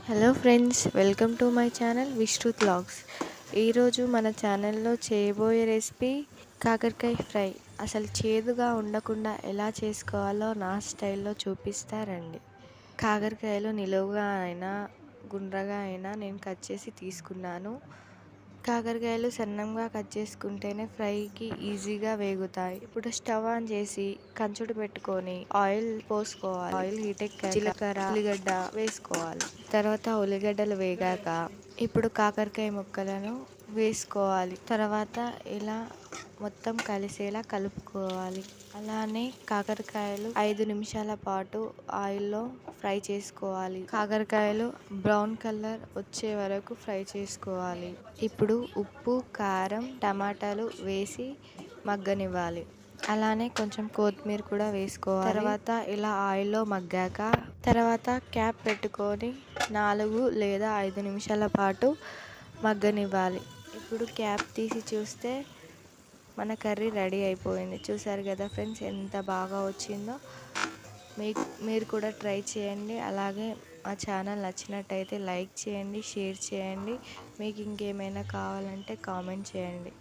Hello friends, welcome to my channel Vishrut vlogs. ఈరోజు మన ఛానల్లో చేయబోయే రెసిపీ కాకరకాయ ఫ్రై. అసలు చేదుగా ఉండకుండా ఎలా చేసుకోవాలో నా స్టైల్లో చూపిస్తారండి. కాకరకాయలు నిలువుగా అయినా గుండ్రగా అయినా నేను కట్ చేసి తీసుకున్నాను. కాకరకాయలు సన్నంగా కట్ చేసుకుంటేనే ఫ్రైకి ఈజీగా వేగుతాయి. ఇప్పుడు స్టవ్ ఆన్ చేసి కంచుడు పెట్టుకొని ఆయిల్ పోసుకోవాలి. ఆయిల్ హీట్ ఎక్కాక జీలకర్ర, ఉల్లిగడ్డ వేసుకోవాలి. తర్వాత ఉల్లిగడ్డలు వేగాక ఇప్పుడు కాకరకాయ ముక్కలను వేసుకోవాలి. తర్వాత ఇలా మొత్తం కలిసేలా కలుపుకోవాలి. అలానే కాకరకాయలు 5 నిమిషాల పాటు ఆయిల్లో ఫ్రై చేసుకోవాలి. కాకరకాయలు బ్రౌన్ కలర్ వచ్చే వరకు ఫ్రై చేసుకోవాలి. ఇప్పుడు ఉప్పు, కారం, టమాటాలు వేసి మగ్గనివ్వాలి. అలానే కొంచెం కొత్తిమీర కూడా వేసుకోవాలి. తర్వాత ఇలా ఆయిల్లో మగ్గాక తర్వాత క్యాప్ పెట్టుకొని 4 లేదా 5 నిమిషాల పాటు మగ్గనివ్వాలి. ఇప్పుడు క్యాప్ తీసి చూస్తే మన కర్రీ రెడీ అయిపోయింది. చూసారు కదా ఫ్రెండ్స్, ఎంత బాగా వచ్చిందో. మీరు కూడా ట్రై చేయండి. అలాగే మా ఛానల్ నచ్చినట్టయితే లైక్ చేయండి, షేర్ చేయండి. మీకు ఇంకేమైనా కావాలంటే కామెంట్ చేయండి.